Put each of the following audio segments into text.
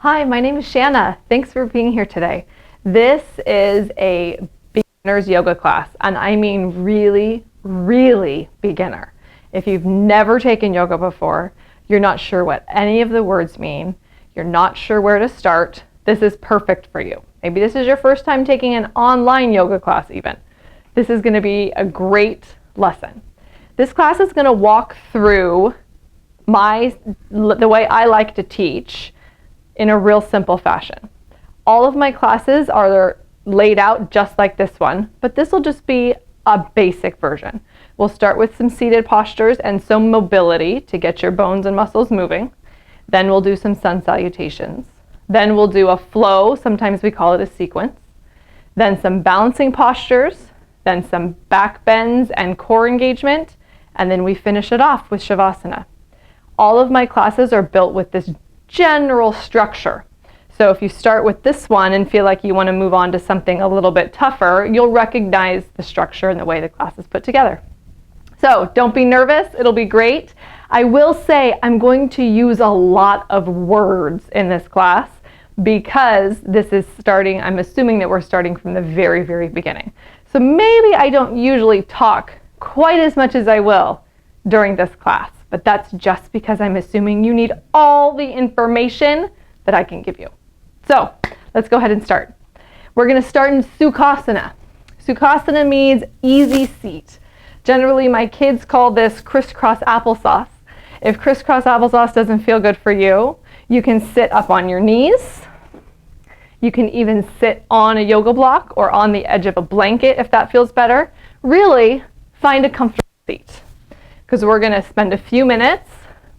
Hi, my name is Shanna. Thanks for being here today. This is a beginner's yoga class, and I mean really, really beginner. If you've never taken yoga before, you're not sure what any of the words mean, you're not sure where to start, this is perfect for you. Maybe this is your first time taking an online yoga class even. This is going to be a great lesson. This class is going to walk through the way I like to teach in a real simple fashion. All of my classes are laid out just like this one, but this will just be a basic version. We'll start with some seated postures and some mobility to get your bones and muscles moving. Then we'll do some sun salutations. Then we'll do a flow, sometimes we call it a sequence. Then some balancing postures, then some back bends and core engagement, and then we finish it off with Shavasana. All of my classes are built with this general structure. So if you start with this one and feel like you want to move on to something a little bit tougher, you'll recognize the structure and the way the class is put together. So don't be nervous, it'll be great. I will say I'm going to use a lot of words in this class because this is starting, I'm assuming that we're starting from the very, very beginning. So maybe I don't usually talk quite as much as I will during this class, but that's just because I'm assuming you need all the information that I can give you. So let's go ahead and start. We're going to start in Sukhasana. Sukhasana means easy seat. Generally, my kids call this crisscross applesauce. If crisscross applesauce doesn't feel good for you, you can sit up on your knees. You can even sit on a yoga block or on the edge of a blanket if that feels better. Really, find a comfortable seat because we're going to spend a few minutes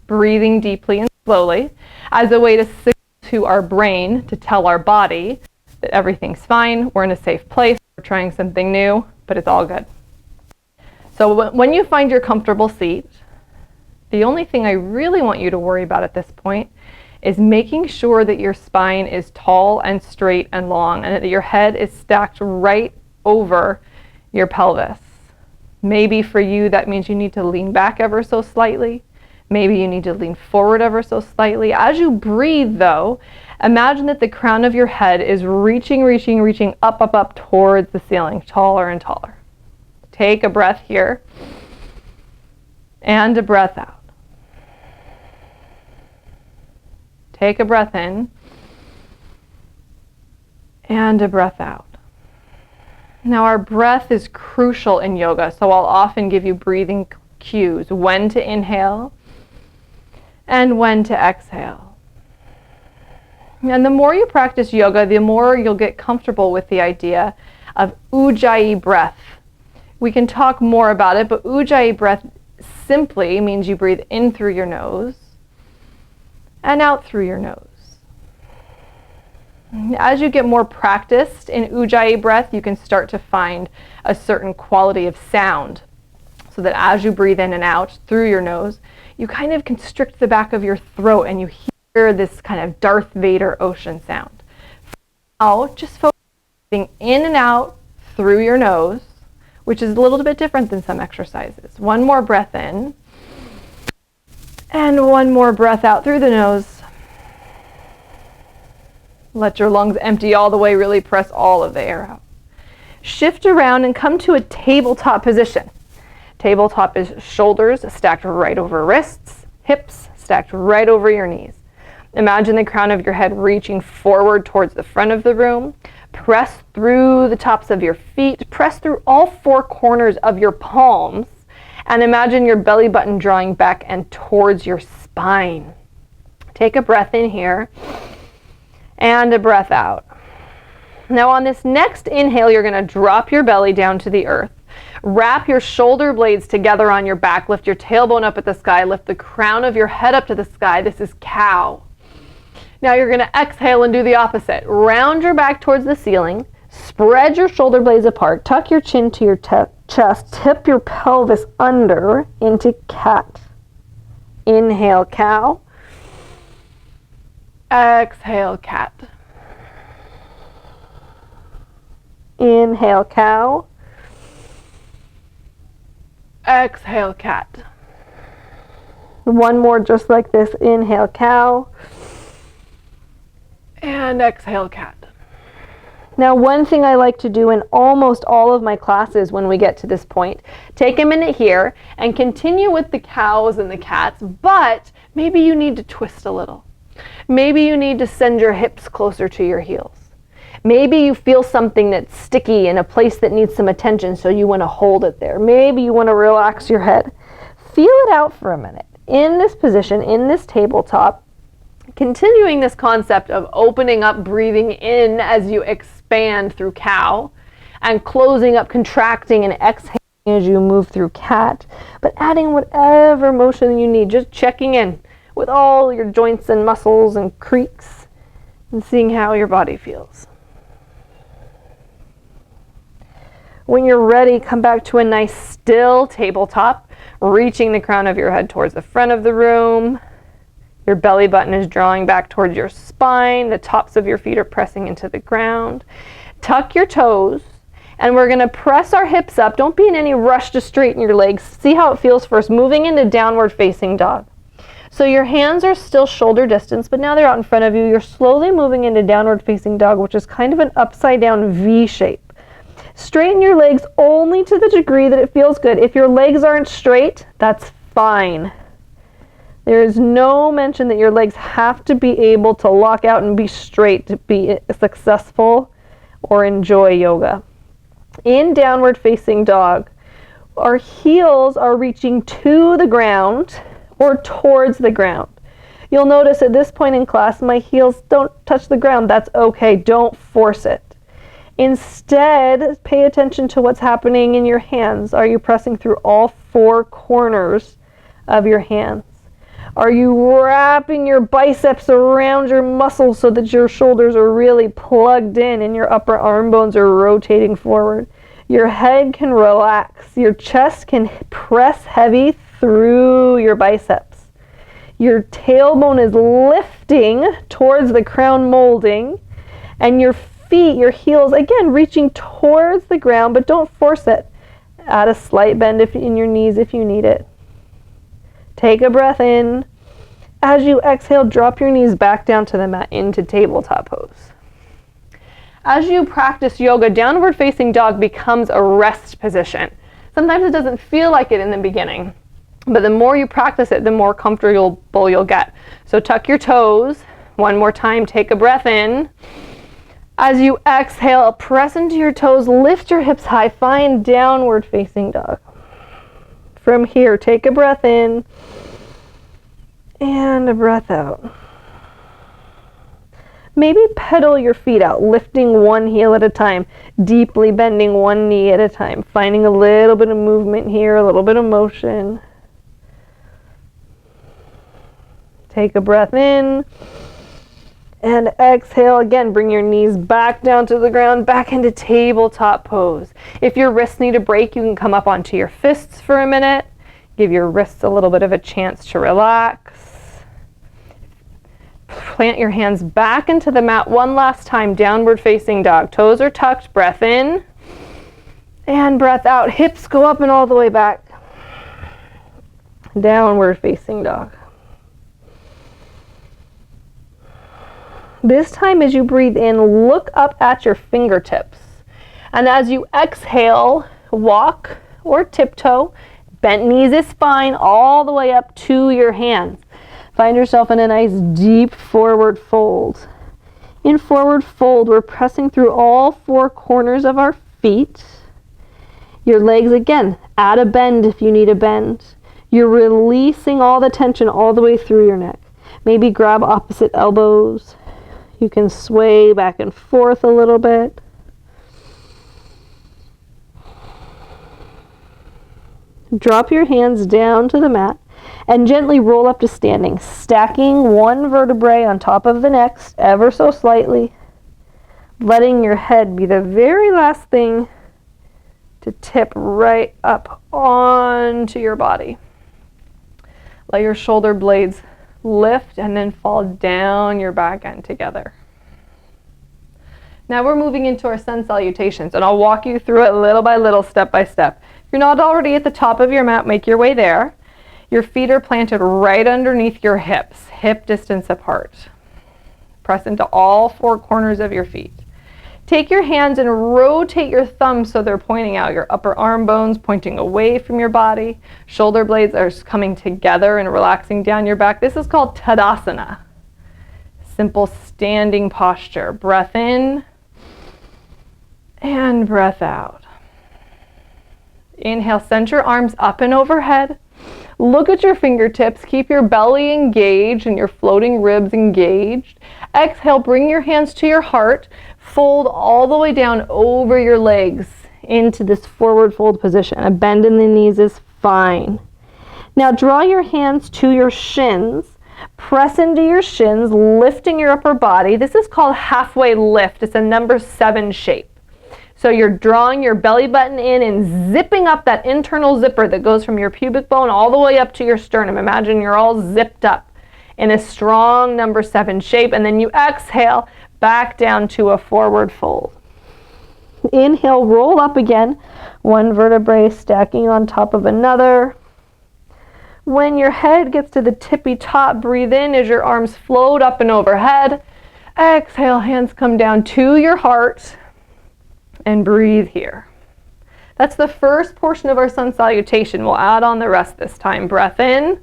breathing deeply and slowly as a way to signal to our brain to tell our body that everything's fine, we're in a safe place, we're trying something new, but it's all good. So when you find your comfortable seat, the only thing I really want you to worry about at this point is making sure that your spine is tall and straight and long and that your head is stacked right over your pelvis. Maybe for you that means you need to lean back ever so slightly. Maybe you need to lean forward ever so slightly. As you breathe though, imagine that the crown of your head is reaching up towards the ceiling, taller and taller. Take a breath here and a breath out. Take a breath in and a breath out. Now our breath is crucial in yoga, so I'll often give you breathing cues, when to inhale and when to exhale. And the more you practice yoga, the more you'll get comfortable with the idea of Ujjayi breath. We can talk more about it, but Ujjayi breath simply means you breathe in through your nose and out through your nose. As you get more practiced in Ujjayi breath, you can start to find a certain quality of sound so that as you breathe in and out through your nose, you kind of constrict the back of your throat and you hear this kind of Darth Vader ocean sound. Now, just focus on breathing in and out through your nose, which is a little bit different than some exercises. One more breath in and one more breath out through the nose. Let your lungs empty all the way, really press all of the air out. Shift around and come to a tabletop position. Tabletop is shoulders stacked right over wrists, hips stacked right over your knees. Imagine the crown of your head reaching forward towards the front of the room. Press through the tops of your feet, press through all four corners of your palms, and imagine your belly button drawing back and towards your spine. Take a breath in here and a breath out. Now on this next inhale, you're going to drop your belly down to the earth. Wrap your shoulder blades together on your back, lift your tailbone up at the sky, lift the crown of your head up to the sky. This is cow. Now you're going to exhale and do the opposite. Round your back towards the ceiling, spread your shoulder blades apart, tuck your chin to your chest, tip your pelvis under into cat. Inhale, cow. Exhale, cat. Inhale, cow. Exhale, cat. One more just like this. Inhale, cow. And exhale, cat. Now, one thing I like to do in almost all of my classes when we get to this point, take a minute here and continue with the cows and the cats, but maybe you need to twist a little. Maybe you need to send your hips closer to your heels. Maybe you feel something that's sticky in a place that needs some attention, so you want to hold it there. Maybe you want to relax your head. Feel it out for a minute. In this position, in this tabletop, continuing this concept of opening up, breathing in as you expand through cow, and closing up, contracting, and exhaling as you move through cat, but adding whatever motion you need, just checking in with all your joints and muscles and creaks, and seeing how your body feels. When you're ready, come back to a nice still tabletop, reaching the crown of your head towards the front of the room. Your belly button is drawing back towards your spine. The tops of your feet are pressing into the ground. Tuck your toes, and we're going to press our hips up. Don't be in any rush to straighten your legs. See how it feels first, moving into downward facing dog. So your hands are still shoulder distance, but now they're out in front of you. You're slowly moving into downward facing dog, which is kind of an upside down V shape. Straighten your legs only to the degree that it feels good. If your legs aren't straight, that's fine. There is no mention that your legs have to be able to lock out and be straight to be successful or enjoy yoga. In downward facing dog, our heels are reaching to the ground or towards the ground. You'll notice at this point in class, my heels don't touch the ground. That's okay. Don't force it. Instead, pay attention to what's happening in your hands. Are you pressing through all four corners of your hands? Are you wrapping your biceps around your muscles so that your shoulders are really plugged in and your upper arm bones are rotating forward? Your head can relax. Your chest can press heavy through your biceps. Your tailbone is lifting towards the crown molding, and your feet, your heels, again, reaching towards the ground, but don't force it. Add a slight bend in your knees if you need it. Take a breath in. As you exhale, drop your knees back down to the mat into tabletop pose. As you practice yoga, downward facing dog becomes a rest position. Sometimes it doesn't feel like it in the beginning, but the more you practice it, the more comfortable you'll get. So tuck your toes. One more time, take a breath in. As you exhale, press into your toes, lift your hips high, find downward facing dog. From here, take a breath in and a breath out. Maybe pedal your feet out, lifting one heel at a time, deeply bending one knee at a time, finding a little bit of movement here, a little bit of motion. Take a breath in and exhale. Again, bring your knees back down to the ground, back into tabletop pose. If your wrists need a break, you can come up onto your fists for a minute. Give your wrists a little bit of a chance to relax. Plant your hands back into the mat one last time, downward facing dog. Toes are tucked, breath in and breath out. Hips go up and all the way back. Downward facing dog. This time as you breathe in, look up at your fingertips. And as you exhale, walk or tiptoe. Bent knees is fine, all the way up to your hands. Find yourself in a nice deep forward fold. In forward fold, we're pressing through all four corners of our feet. Your legs, again, add a bend if you need a bend. You're releasing all the tension all the way through your neck. Maybe grab opposite elbows. You can sway back and forth a little bit. Drop your hands down to the mat and gently roll up to standing, stacking one vertebrae on top of the next ever so slightly, letting your head be the very last thing to tip right up onto your body. Let your shoulder blades lift and then fall down your back end together. Now we're moving into our sun salutations, and I'll walk you through it little by little, step by step. If you're not already at the top of your mat, make your way there. Your feet are planted right underneath your hips, hip distance apart. Press into all four corners of your feet. Take your hands and rotate your thumbs so they're pointing out. Your upper arm bones pointing away from your body. Shoulder blades are coming together and relaxing down your back. This is called Tadasana. Simple standing posture. Breath in and breath out. Inhale, send your arms up and overhead. Look at your fingertips. Keep your belly engaged and your floating ribs engaged. Exhale, bring your hands to your heart. Fold all the way down over your legs into this forward fold position. A bend in the knees is fine. Now draw your hands to your shins. Press into your shins, lifting your upper body. This is called halfway lift. It's a number 7 shape. So you're drawing your belly button in and zipping up that internal zipper that goes from your pubic bone all the way up to your sternum. Imagine you're all zipped up in a strong number 7 shape, and then you exhale back down to a forward fold. Inhale, roll up again, one vertebrae stacking on top of another. When your head gets to the tippy top, breathe in as your arms float up and overhead. Exhale, hands come down to your heart and breathe here. That's the first portion of our sun salutation. We'll add on the rest this time. Breath in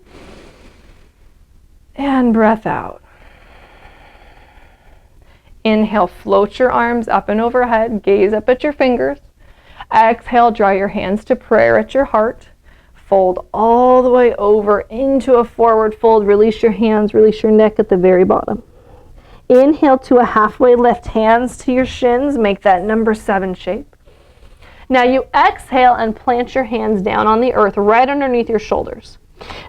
and breath out. Inhale, float your arms up and overhead. Gaze up at your fingers. Exhale, draw your hands to prayer at your heart. Fold all the way over into a forward fold. Release your hands, release your neck at the very bottom. Inhale to a halfway lift, hands to your shins. Make that number 7 shape. Now you exhale and plant your hands down on the earth right underneath your shoulders.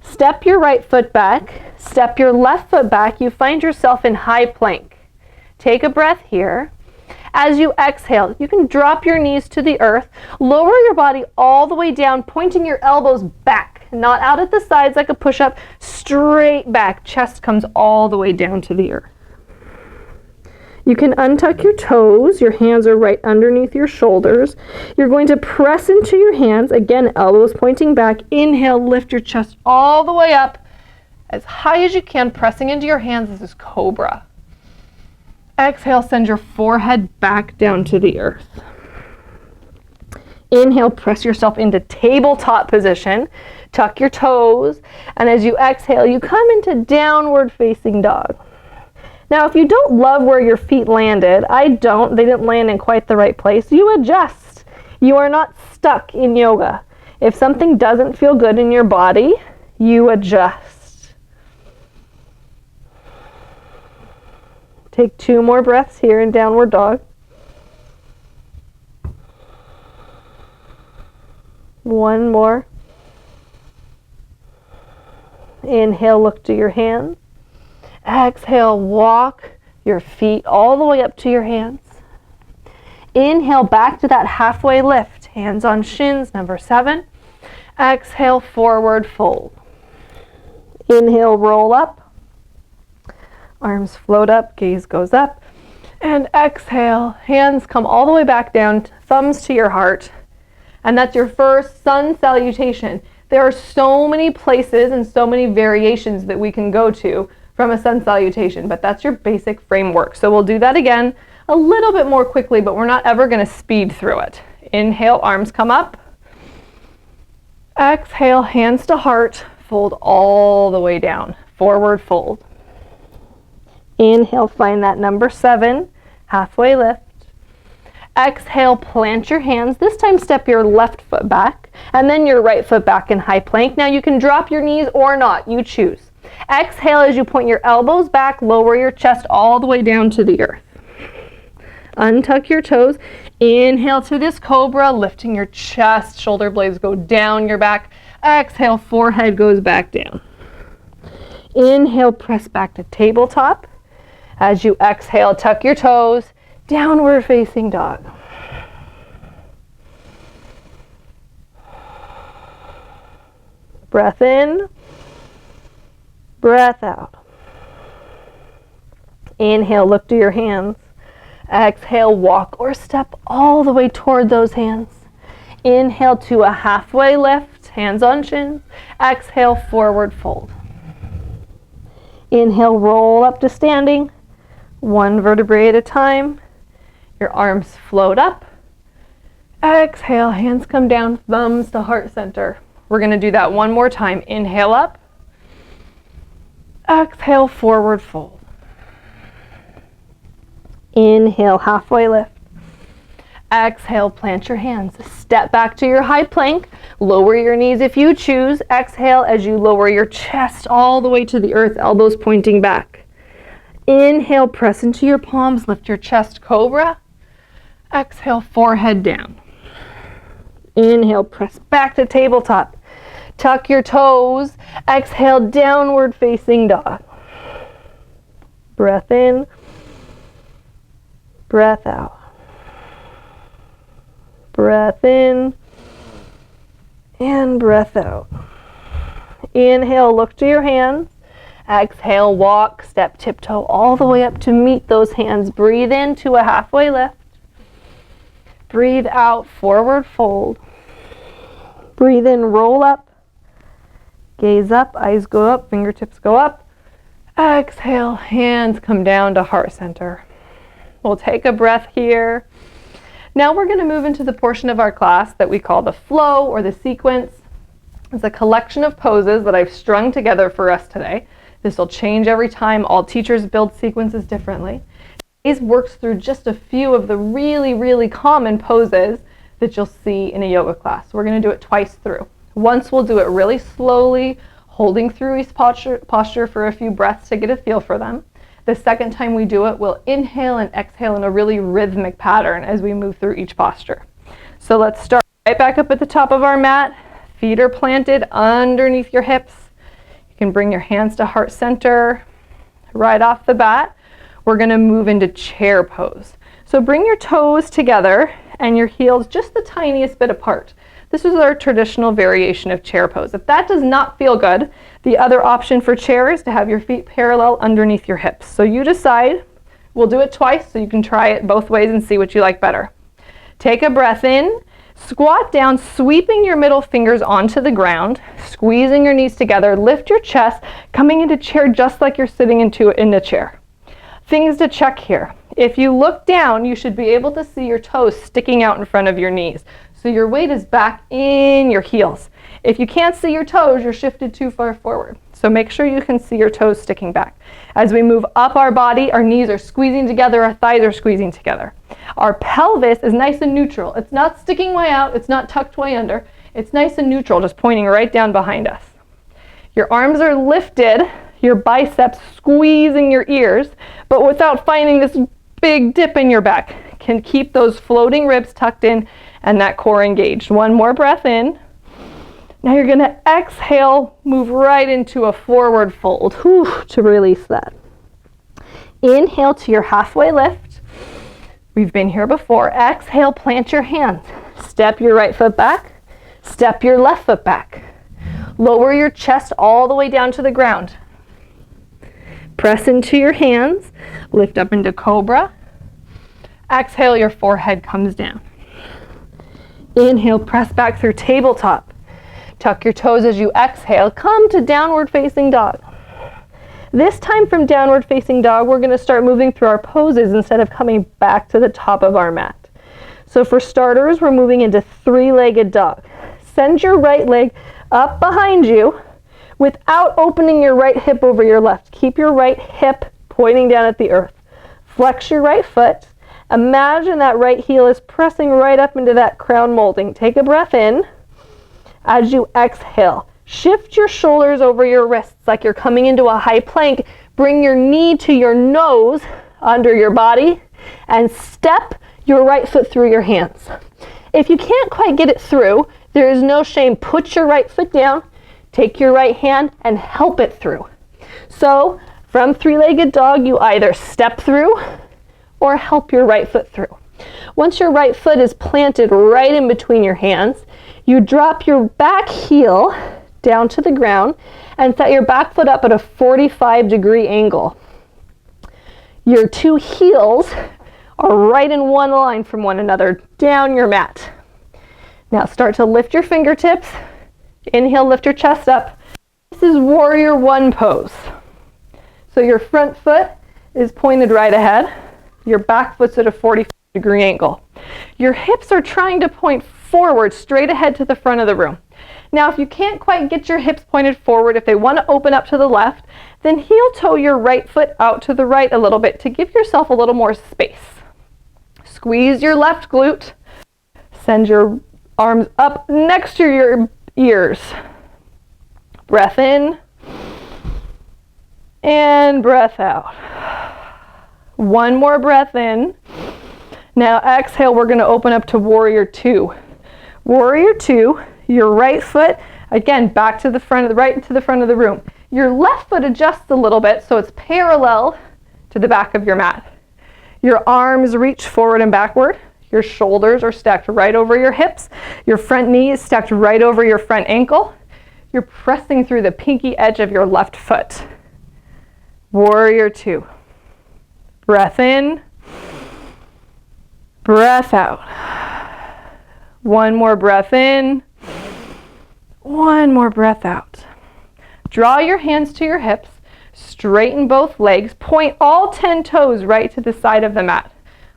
Step your right foot back, step your left foot back. You find yourself in high plank. Take a breath here. As you exhale, you can drop your knees to the earth, lower your body all the way down, pointing your elbows back, not out at the sides like a push-up, straight back. Chest comes all the way down to the earth. You can untuck your toes. Your hands are right underneath your shoulders. You're going to press into your hands. Again, elbows pointing back. Inhale, lift your chest all the way up as high as you can, pressing into your hands. This is cobra. Exhale, send your forehead back down to the earth. Inhale, press yourself into tabletop position. Tuck your toes. And as you exhale, you come into downward facing dog. Now, if you don't love where your feet landed, I don't, they didn't land in quite the right place, you adjust. You are not stuck in yoga. If something doesn't feel good in your body, you adjust. Take 2 more breaths here in downward dog. 1 more. Inhale, look to your hands. Exhale, walk your feet all the way up to your hands. Inhale, back to that halfway lift. Hands on shins, number 7. Exhale, forward fold. Inhale, roll up. Arms float up, gaze goes up. And exhale, hands come all the way back down, thumbs to your heart. And that's your first sun salutation. There are so many places and so many variations that we can go to from a sun salutation, but that's your basic framework. So we'll do that again a little bit more quickly, but we're not ever going to speed through it. Inhale, arms come up. Exhale, hands to heart, fold all the way down, forward fold. Inhale, find that number 7, halfway lift. Exhale, plant your hands. This time step your left foot back and then your right foot back in high plank. Now you can drop your knees or not, you choose. Exhale as you point your elbows back, lower your chest all the way down to the earth. Untuck your toes. Inhale to this cobra, lifting your chest, shoulder blades go down your back. Exhale, forehead goes back down. Inhale, press back to tabletop. As you exhale, tuck your toes, downward facing dog. Breath in, breath out. Inhale, look to your hands. Exhale, walk or step all the way toward those hands. Inhale to a halfway lift, hands on shins. Exhale, forward fold. Inhale, roll up to standing. One vertebrae at a time. Your arms float up. Exhale, hands come down, thumbs to heart center. We're going to do that one more time. Inhale up. Exhale, forward fold. Inhale, halfway lift. Exhale, plant your hands. Step back to your high plank. Lower your knees if you choose. Exhale as you lower your chest all the way to the earth, elbows pointing back. Inhale, press into your palms, lift your chest, cobra. Exhale, forehead down. Inhale, press back to tabletop. Tuck your toes. Exhale, downward facing dog. Breath in. Breath out. Breath in. And breath out. Inhale, look to your hands. Exhale, walk, step, tiptoe all the way up to meet those hands. Breathe into a halfway lift. Breathe out, forward fold. Breathe in, roll up. Gaze up, eyes go up, fingertips go up. Exhale, hands come down to heart center. We'll take a breath here. Now we're going to move into the portion of our class that we call the flow or the sequence. It's a collection of poses that I've strung together for us today. This will change every time. All teachers build sequences differently. Today's works through just a few of the really common poses that you'll see in a yoga class. We're going to do it twice through. Once we'll do it really slowly, holding through each posture for a few breaths to get a feel for them. The second time we do it, we'll inhale and exhale in a really rhythmic pattern as we move through each posture. So let's start right back up at the top of our mat. Feet are planted underneath your hips. You can bring your hands to heart center. Right off the bat, we're going to move into chair pose. So bring your toes together and your heels just the tiniest bit apart. This is our traditional variation of chair pose. If that does not feel good, the other option for chair is to have your feet parallel underneath your hips. So you decide. We'll do it twice so you can try it both ways and see what you like better. Take a breath in, squat down, sweeping your middle fingers onto the ground, squeezing your knees together, lift your chest, coming into chair just like you're sitting in a chair. Things to check here. If you look down, you should be able to see your toes sticking out in front of your knees. So your weight is back in your heels. If you can't see your toes, you're shifted too far forward. So make sure you can see your toes sticking back. As we move up our body, our knees are squeezing together, our thighs are squeezing together. Our pelvis is nice and neutral. It's not sticking way out, it's not tucked way under. It's nice and neutral, just pointing right down behind us. Your arms are lifted, your biceps squeezing your ears, but without finding this big dip in your back. Can keep those floating ribs tucked in and that core engaged. One more breath in. Now you're going to exhale, move right into a forward fold to release that. Inhale to your halfway lift. We've been here before. Exhale, plant your hands. Step your right foot back. Step your left foot back. Lower your chest all the way down to the ground. Press into your hands. Lift up into cobra. Exhale, your forehead comes down. Inhale, press back through tabletop. Tuck your toes as you exhale. Come to downward facing dog. This time from downward facing dog, we're going to start moving through our poses instead of coming back to the top of our mat. So for starters, we're moving into three-legged dog. Send your right leg up behind you without opening your right hip over your left. Keep your right hip pointing down at the earth. Flex your right foot. Imagine that right heel is pressing right up into that crown molding. Take a breath in. As you exhale, shift your shoulders over your wrists like you're coming into a high plank. Bring your knee to your nose under your body and step your right foot through your hands. If you can't quite get it through, there is no shame. Put your right foot down, take your right hand and help it through. So from three-legged dog, you either step through or help your right foot through. Once your right foot is planted right in between your hands, you drop your back heel down to the ground and set your back foot up at a 45-degree angle. Your two heels are right in one line from one another down your mat. Now start to lift your fingertips. Inhale, lift your chest up. This is warrior one pose. So your front foot is pointed right ahead. Your back foot's at a 45-degree angle. Your hips are trying to point forward, straight ahead to the front of the room. Now, if you can't quite get your hips pointed forward, if they want to open up to the left, then heel toe your right foot out to the right a little bit to give yourself a little more space. Squeeze your left glute. Send your arms up next to your ears. Breath in and breath out. One more breath in. Now exhale, we're going to open up to warrior two. Warrior two, your right foot, again, back to the front of the right to the front of the room. Your left foot adjusts a little bit so it's parallel to the back of your mat. Your arms reach forward and backward. Your shoulders are stacked right over your hips. Your front knee is stacked right over your front ankle. You're pressing through the pinky edge of your left foot. Warrior two. Breath in. Breath out. One more breath in. One more breath out. Draw your hands to your hips. Straighten both legs. Point all 10 toes right to the side of the mat.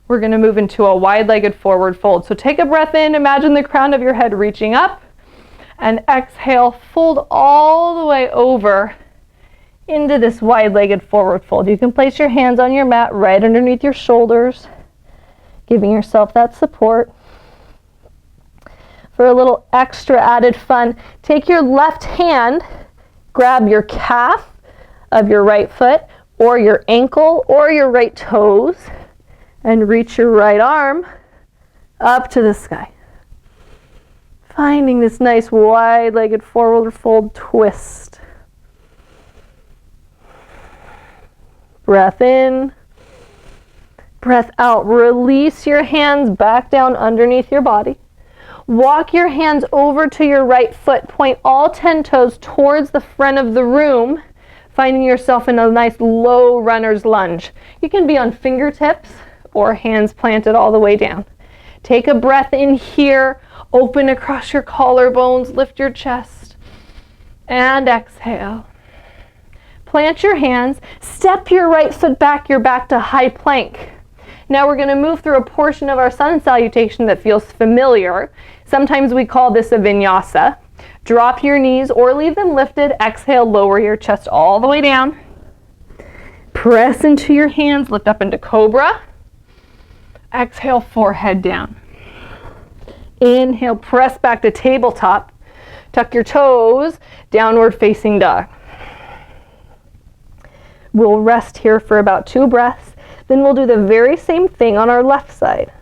We're going to move into a wide-legged forward fold. So take a breath in. Imagine the crown of your head reaching up. And exhale, fold all the way over into this wide-legged forward fold. You can place your hands on your mat right underneath your shoulders, giving yourself that support. For a little extra added fun, take your left hand, grab your calf of your right foot or your ankle or your right toes, and reach your right arm up to the sky. Finding this nice wide-legged forward fold twist. Breath in, breath out. Release your hands back down underneath your body. Walk your hands over to your right foot. Point all 10 toes towards the front of the room, finding yourself in a nice low runner's lunge. You can be on fingertips or hands planted all the way down. Take a breath in here. Open across your collarbones, lift your chest, and exhale. Plant your hands, step your right foot back, you're back to high plank. Now we're going to move through a portion of our sun salutation that feels familiar. Sometimes we call this a vinyasa. Drop your knees or leave them lifted. Exhale, lower your chest all the way down. Press into your hands, lift up into cobra. Exhale, forehead down. Inhale, press back to tabletop. Tuck your toes, downward facing dog. We'll rest here for about 2 breaths. Then we'll do the very same thing on our left side.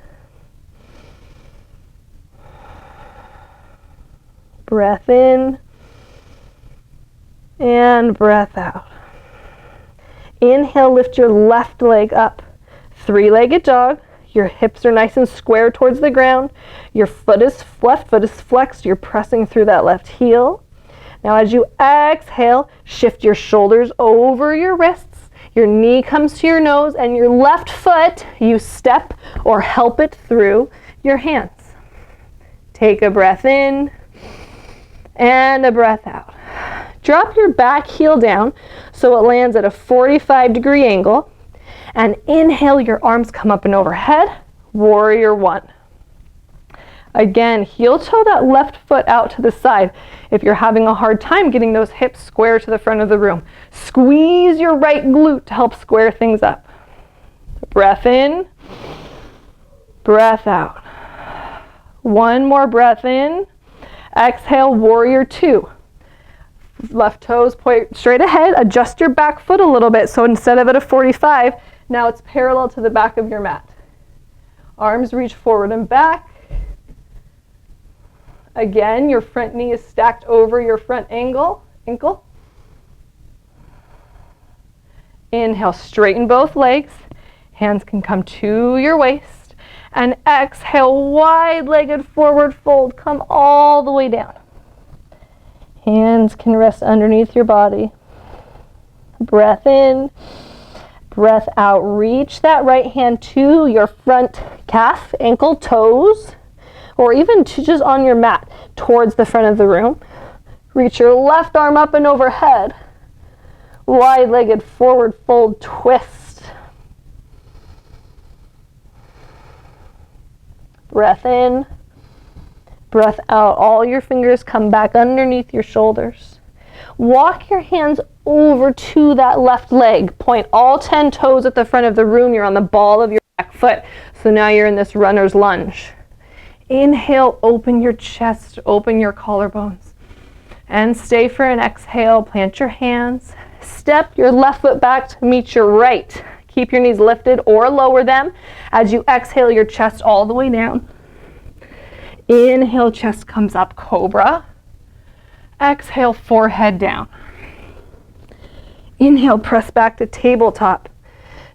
Breath in and breath out. Inhale, lift your left leg up. 3-legged dog. Your hips are nice and square towards the ground. Your left foot is flexed. You're pressing through that left heel. Now as you exhale, shift your shoulders over your wrists. Your knee comes to your nose, and your left foot, you step or help it through your hands. Take a breath in and a breath out. Drop your back heel down so it lands at a 45-degree angle. And inhale, your arms come up and overhead. Warrior one. Again, heel toe that left foot out to the side. If you're having a hard time getting those hips square to the front of the room, squeeze your right glute to help square things up. Breath in, breath out. One more breath in. Exhale, warrior two. Left toes point straight ahead. Adjust your back foot a little bit so instead of at a 45, now it's parallel to the back of your mat. Arms reach forward and back. Again, your front knee is stacked over your front ankle. Inhale, straighten both legs. Hands can come to your waist. And exhale, wide-legged forward fold. Come all the way down. Hands can rest underneath your body. Breath in. Breath out. Reach that right hand to your front calf, ankle, toes, or even to just on your mat towards the front of the room. Reach your left arm up and overhead. Wide-legged forward fold twist. Breath in. Breath out. All your fingers come back underneath your shoulders. Walk your hands over to that left leg. Point all 10 toes at the front of the room. You're on the ball of your back foot. So now you're in this runner's lunge. Inhale, open your chest, open your collarbones. And stay for an exhale. Plant your hands. Step your left foot back to meet your right. Keep your knees lifted or lower them. As you exhale, your chest all the way down. Inhale, chest comes up, cobra. Exhale, forehead down. Inhale, press back to tabletop.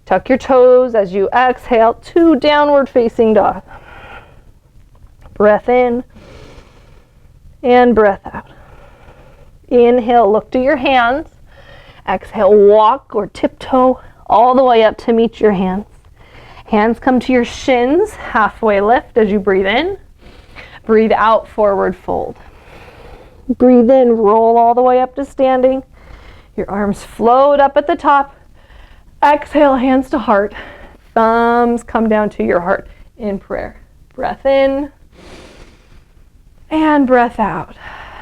Tuck your toes as you exhale to downward facing dog. Breath in and breath out. Inhale, look to your hands. Exhale, walk or tiptoe all the way up to meet your hands. Hands come to your shins, halfway lift as you breathe in. Breathe out, forward fold. Breathe in, roll all the way up to standing. Your arms float up at the top. Exhale, hands to heart. Thumbs come down to your heart in prayer. Breath in and breath out.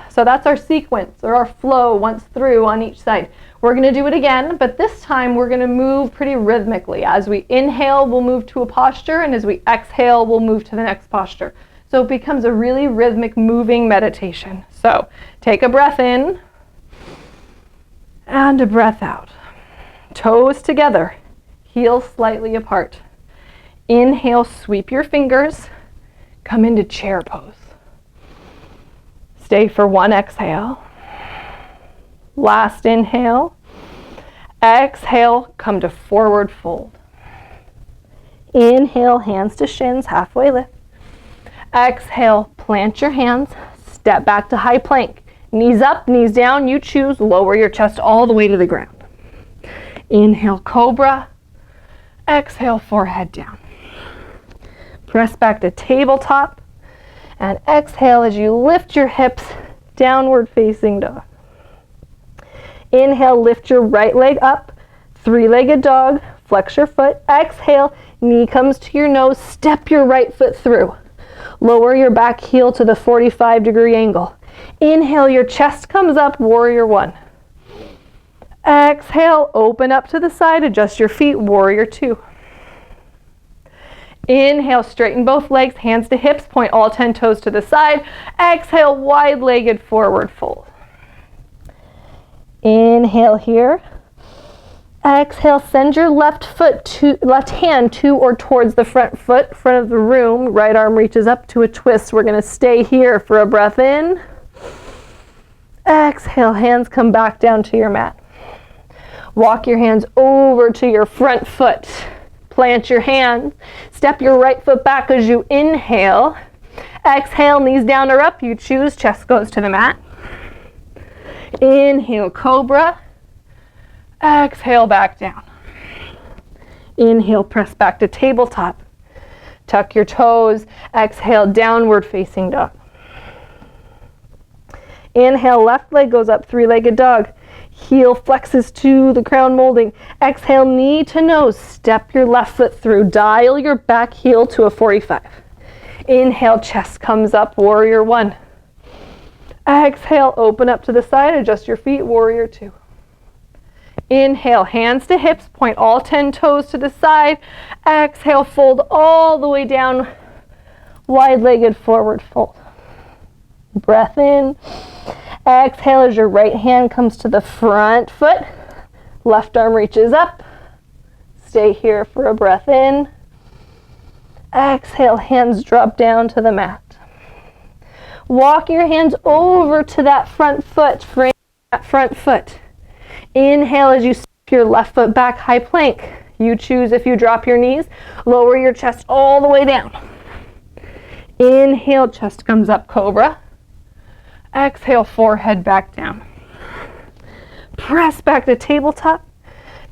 So that's our sequence or our flow once through on each side. We're going to do it again, but this time we're going to move pretty rhythmically. As we inhale, we'll move to a posture, and as we exhale, we'll move to the next posture. So it becomes a really rhythmic moving meditation. So take a breath in and a breath out. Toes together, heels slightly apart. Inhale, sweep your fingers, come into chair pose. Stay for one exhale. Last inhale. Exhale, come to forward fold. Inhale, hands to shins, halfway lift. Exhale, plant your hands, step back to high plank. Knees up, knees down, you choose. Lower your chest all the way to the ground. Inhale, cobra. Exhale, forehead down. Press back to tabletop. And exhale as you lift your hips, downward facing dog. Inhale, lift your right leg up, three-legged dog, flex your foot. Exhale, knee comes to your nose, step your right foot through. Lower your back heel to the 45-degree angle. Inhale, your chest comes up, warrior one. Exhale, open up to the side, adjust your feet, warrior two. Inhale, straighten both legs, hands to hips, point all 10 toes to the side. Exhale, wide-legged forward fold. Inhale here. Exhale, send your left hand to or towards the front foot, front of the room. Right arm reaches up to a twist. We're going to stay here for a breath in. Exhale, hands come back down to your mat. Walk your hands over to your front foot. Plant your hands. Step your right foot back as you inhale. Exhale, knees down or up. You choose. Chest goes to the mat. Inhale, cobra. Exhale, back down. Inhale, press back to tabletop. Tuck your toes. Exhale, downward facing dog. Inhale, left leg goes up, three-legged dog. Heel flexes to the crown molding. Exhale, knee to nose. Step your left foot through. Dial your back heel to a 45. Inhale, chest comes up, warrior one. Exhale, open up to the side, adjust your feet, warrior two. Inhale, hands to hips, point all 10 toes to the side. Exhale, fold all the way down, wide-legged forward fold. Breath in. Exhale as your right hand comes to the front foot. Left arm reaches up. Stay here for a breath in. Exhale, hands drop down to the mat. Walk your hands over to that front foot, frame that front foot. Inhale as you step your left foot back, high plank. You choose if you drop your knees. Lower your chest all the way down. Inhale, chest comes up, cobra. Exhale, forehead back down. Press back to tabletop.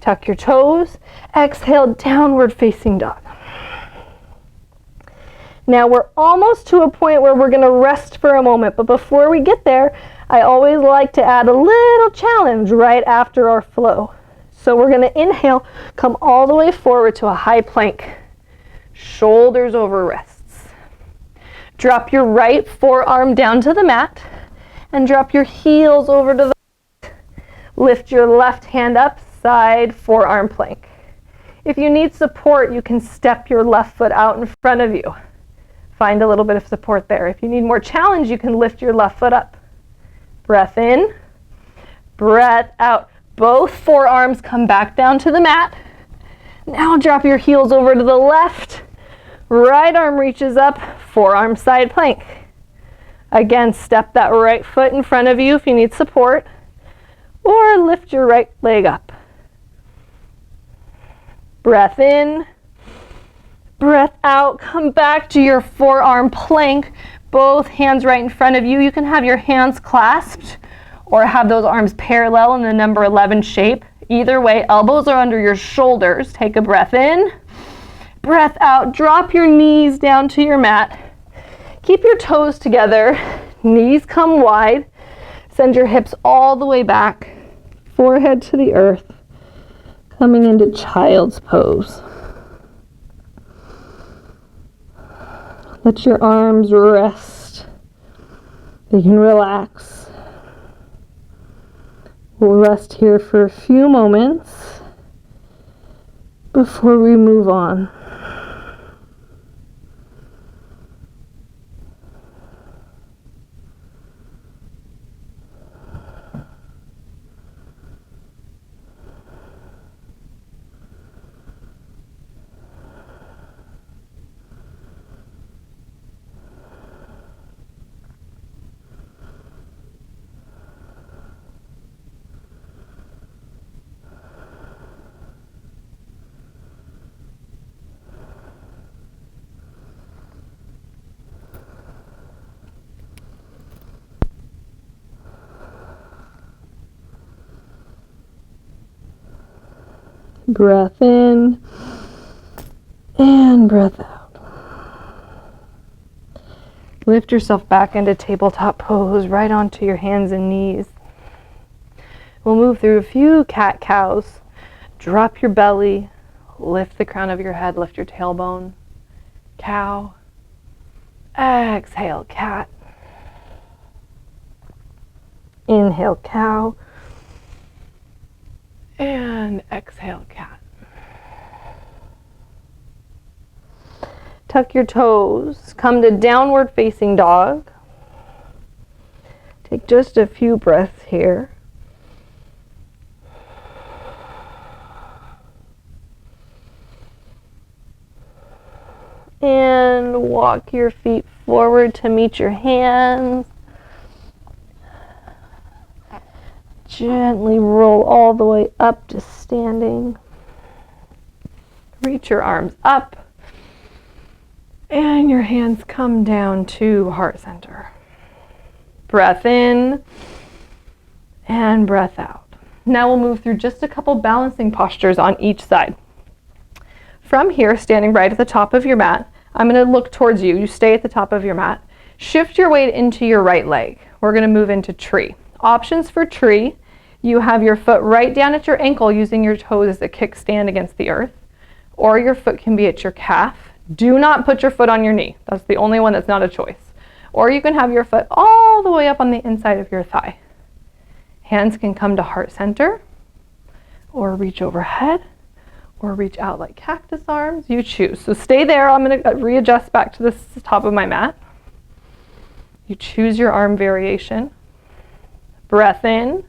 Tuck your toes. Exhale, downward facing dog. Now we're almost to a point where we're going to rest for a moment, but before we get there, I always like to add a little challenge right after our flow. So we're going to inhale, come all the way forward to a high plank. Shoulders over wrists. Drop your right forearm down to the mat and drop your heels over to the right. Lift your left hand up, side forearm plank. If you need support, you can step your left foot out in front of you. Find a little bit of support there. If you need more challenge, you can lift your left foot up. Breath in, breath out. Both forearms come back down to the mat. Now drop your heels over to the left. Right arm reaches up, forearm side plank. Again, step that right foot in front of you if you need support, or lift your right leg up. Breath in, breath out. Come back to your forearm plank. Both hands right in front of you. You can have your hands clasped or have those arms parallel in the number 11 shape. Either way, elbows are under your shoulders. Take a breath in, breath out. Drop your knees down to your mat. Keep your toes together. Knees come wide. Send your hips all the way back. Forehead to the earth. Coming into child's pose. Let your arms rest. You can relax. We'll rest here for a few moments before we move on. Breath in and breath out. Lift yourself back into tabletop pose, right onto your hands and knees. We'll move through a few cat-cows. Drop your belly, lift the crown of your head, lift your tailbone. Cow. Exhale, cat. Inhale, cow. And exhale, cat. Tuck your toes. Come to downward facing dog. Take just a few breaths here. And walk your feet forward to meet your hands. Gently roll all the way up to standing. Reach your arms up. And your hands come down to heart center. Breath in and breath out. Now we'll move through just a couple balancing postures on each side. From here, standing right at the top of your mat, I'm going to look towards you. You stay at the top of your mat. Shift your weight into your right leg. We're going to move into tree. Options for tree. You have your foot right down at your ankle using your toes as a kickstand against the earth, or your foot can be at your calf. Do not put your foot on your knee. That's the only one that's not a choice. Or you can have your foot all the way up on the inside of your thigh. Hands can come to heart center, or reach overhead, or reach out like cactus arms. You choose. So stay there. I'm going to readjust back to the top of my mat. You choose your arm variation. Breath in.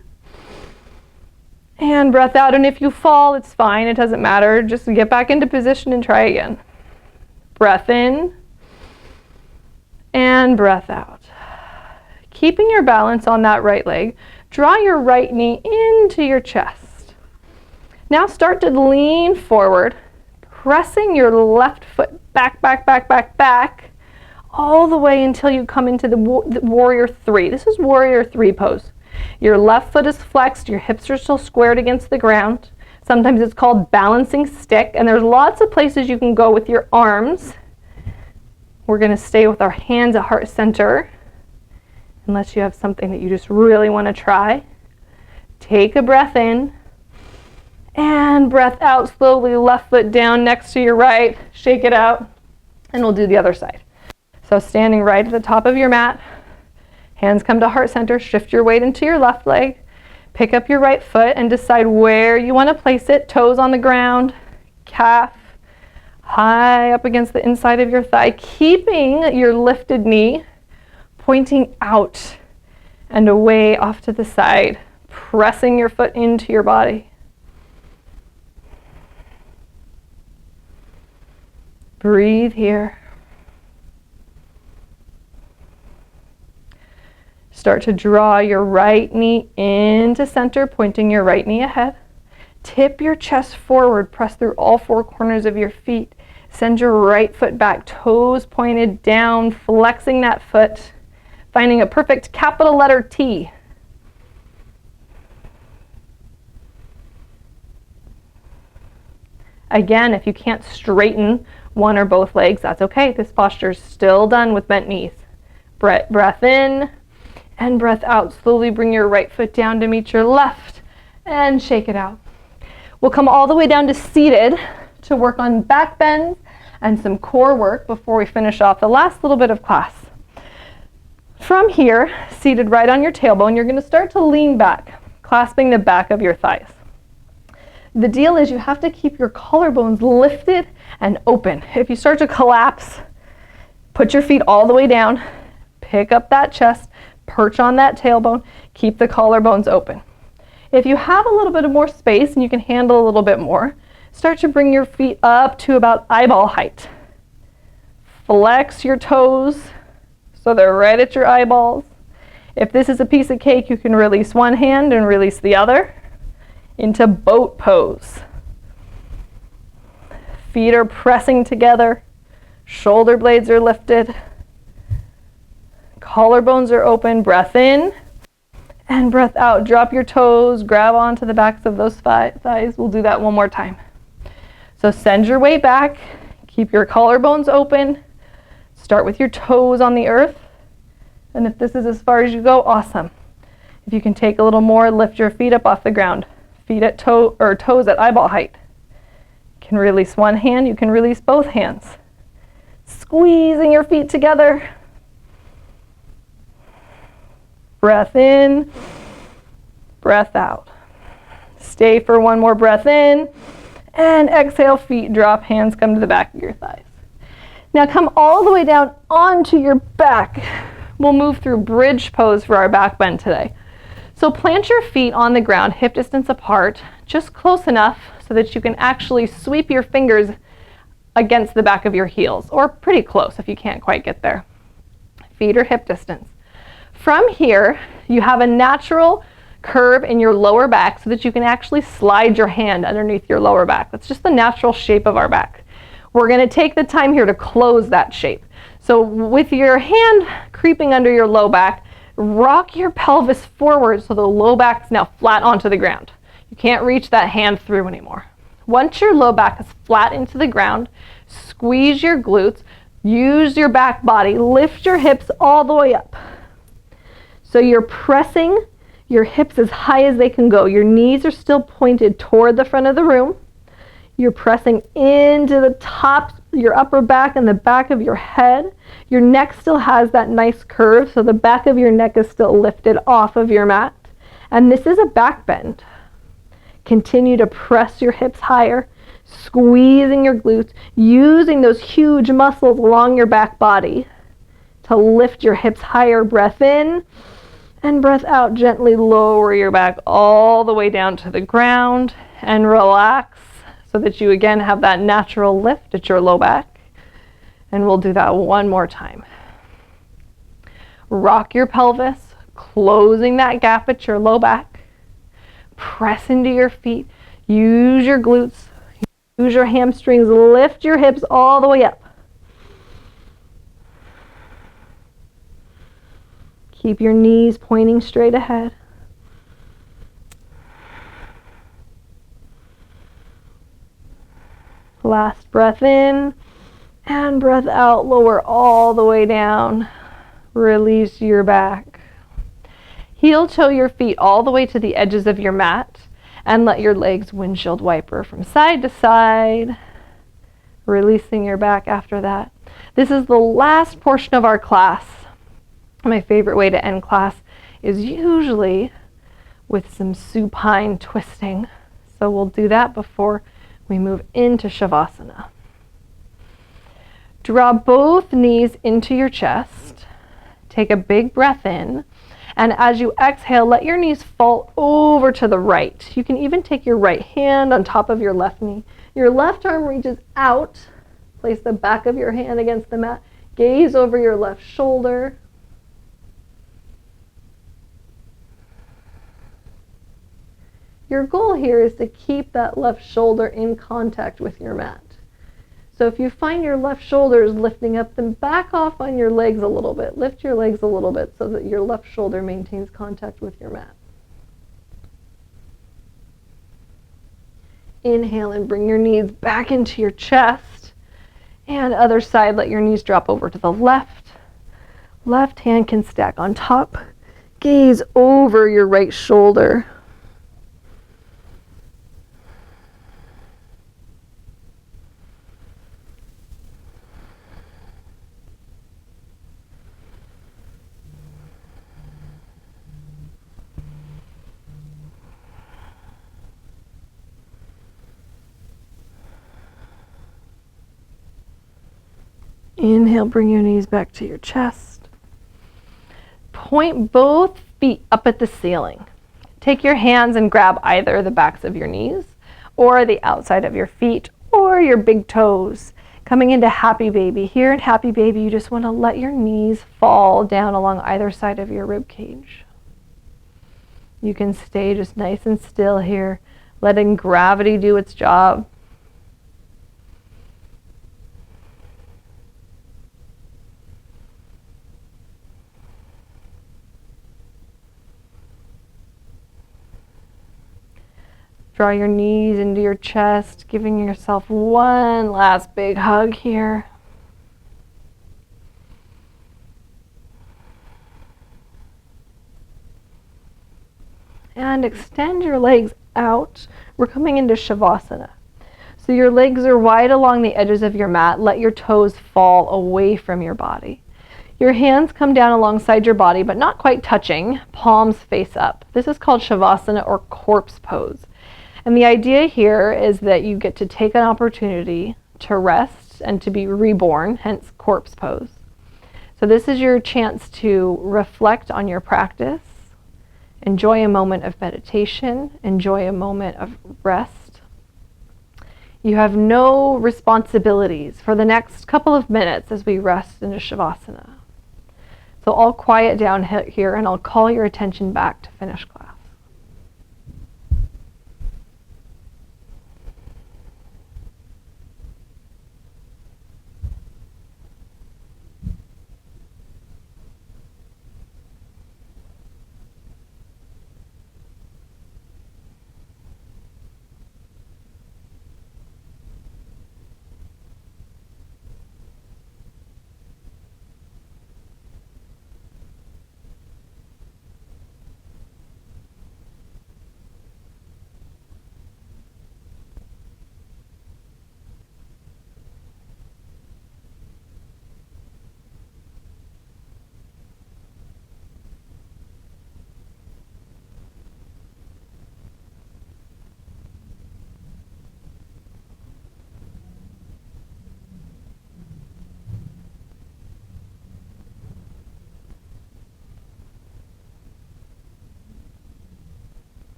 And breath out, and if you fall, it's fine, it doesn't matter. Just get back into position and try again. Breath in, and breath out. Keeping your balance on that right leg, draw your right knee into your chest. Now start to lean forward, pressing your left foot back, all the way until you come into the warrior three. This is warrior three pose. Your left foot is flexed, your hips are still squared against the ground. Sometimes it's called balancing stick, and there's lots of places you can go with your arms. We're going to stay with our hands at heart center, unless you have something that you just really want to try. Take a breath in, and breath out slowly, left foot down next to your right, shake it out, and we'll do the other side. So standing right at the top of your mat, hands come to heart center, shift your weight into your left leg, pick up your right foot and decide where you want to place it. Toes on the ground, calf high up against the inside of your thigh, keeping your lifted knee pointing out and away off to the side, pressing your foot into your body. Breathe here. Start to draw your right knee into center, pointing your right knee ahead. Tip your chest forward, press through all four corners of your feet. Send your right foot back, toes pointed down, flexing that foot, finding a perfect capital letter T. Again, if you can't straighten one or both legs, that's okay. This posture is still done with bent knees. Breath in and breath out. Slowly bring your right foot down to meet your left and shake it out. We'll come all the way down to seated to work on back bends and some core work before we finish off the last little bit of class. From here, seated right on your tailbone, you're going to start to lean back, clasping the back of your thighs. The deal is you have to keep your collarbones lifted and open. If you start to collapse, put your feet all the way down, pick up that chest, perch on that tailbone, keep the collarbones open. If you have a little bit of more space and you can handle a little bit more, start to bring your feet up to about eyeball height. Flex your toes so they're right at your eyeballs. If this is a piece of cake, you can release one hand and release the other into boat pose. Feet are pressing together, shoulder blades are lifted, collarbones are open, breath in. And breath out. Drop your toes, grab onto the backs of those thighs. We'll do that one more time. So send your weight back, keep your collarbones open, start with your toes on the earth. And if this is as far as you go, awesome. If you can take a little more, lift your feet up off the ground. Feet at toes at eyeball height. You can release one hand, you can release both hands. Squeezing your feet together. Breath in, breath out. Stay for one more breath in, and exhale, feet drop, hands come to the back of your thighs. Now come all the way down onto your back. We'll move through bridge pose for our back bend today. So plant your feet on the ground, hip distance apart, just close enough so that you can actually sweep your fingers against the back of your heels, or pretty close if you can't quite get there. Feet are hip distance. From here, you have a natural curve in your lower back so that you can actually slide your hand underneath your lower back. That's just the natural shape of our back. We're going to take the time here to close that shape. So with your hand creeping under your low back, rock your pelvis forward so the low back is now flat onto the ground. You can't reach that hand through anymore. Once your low back is flat into the ground, squeeze your glutes, use your back body, lift your hips all the way up. So you're pressing your hips as high as they can go. Your knees are still pointed toward the front of the room. You're pressing into the top, your upper back and the back of your head. Your neck still has that nice curve, so the back of your neck is still lifted off of your mat. And this is a back bend. Continue to press your hips higher, squeezing your glutes, using those huge muscles along your back body to lift your hips higher. Breath in. And breath out, gently lower your back all the way down to the ground and relax so that you again have that natural lift at your low back. And we'll do that one more time. Rock your pelvis, closing that gap at your low back. Press into your feet, use your glutes, use your hamstrings, lift your hips all the way up. Keep your knees pointing straight ahead. Last breath in and breath out. Lower all the way down. Release your back. Heel toe your feet all the way to the edges of your mat and let your legs windshield wiper from side to side. releasing your back after that. This is the last portion of our class. My favorite way to end class is usually with some supine twisting. So we'll do that before we move into Shavasana. Draw both knees into your chest. Take a big breath in. And as you exhale, let your knees fall over to the right. You can even take your right hand on top of your left knee. Your left arm reaches out. Place the back of your hand against the mat. Gaze over your left shoulder. Your goal here is to keep that left shoulder in contact with your mat. So if you find your left shoulder is lifting up, then back off on your legs a little bit. Lift your legs a little bit so that your left shoulder maintains contact with your mat. Inhale and bring your knees back into your chest. And other side, let your knees drop over to the left. Left hand can stack on top. Gaze over your right shoulder. Inhale, bring your knees back to your chest. Point both feet up at the ceiling. Take your hands and grab either the backs of your knees or the outside of your feet or your big toes. Coming into Happy Baby. Here in Happy Baby, you just want to let your knees fall down along either side of your rib cage. You can stay just nice and still here, letting gravity do its job. Draw your knees into your chest, giving yourself one last big hug here. And extend your legs out. We're coming into Shavasana. So your legs are wide along the edges of your mat. Let your toes fall away from your body. Your hands come down alongside your body, but not quite touching. Palms face up. This is called Shavasana or corpse pose. And the idea here is that you get to take an opportunity to rest and to be reborn, hence corpse pose. So this is your chance to reflect on your practice, enjoy a moment of meditation, enjoy a moment of rest. You have no responsibilities for the next couple of minutes as we rest into Shavasana. So I'll quiet down here and I'll call your attention back to finish class.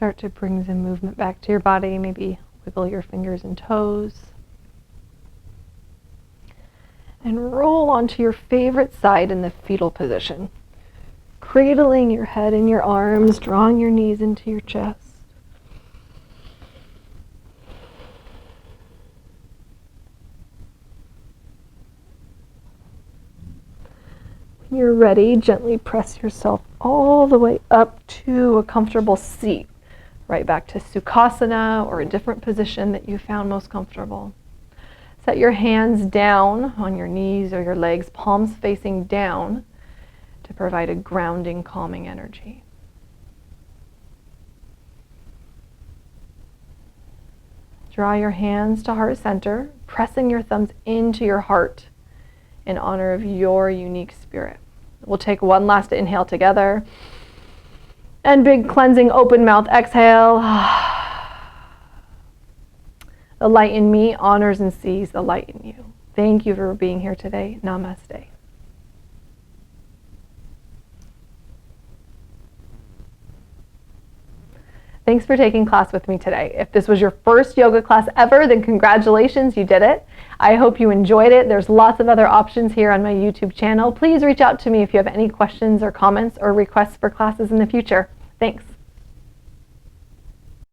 start to bring some movement back to your body. Maybe wiggle your fingers and toes. And roll onto your favorite side in the fetal position. Cradling your head in your arms, drawing your knees into your chest. When you're ready, gently press yourself all the way up to a comfortable seat. Right back to Sukhasana or a different position that you found most comfortable. Set your hands down on your knees or your legs, palms facing down, to provide a grounding, calming energy. Draw your hands to heart center, pressing your thumbs into your heart in honor of your unique spirit. We'll take one last inhale together. And big cleansing open mouth exhale. The light in me honors and sees the light in you. Thank you for being here today. Namaste. Thanks for taking class with me today. If this was your first yoga class ever, then congratulations, you did it. I hope you enjoyed it. There's lots of other options here on my YouTube channel. Please reach out to me if you have any questions or comments or requests for classes in the future. Thanks.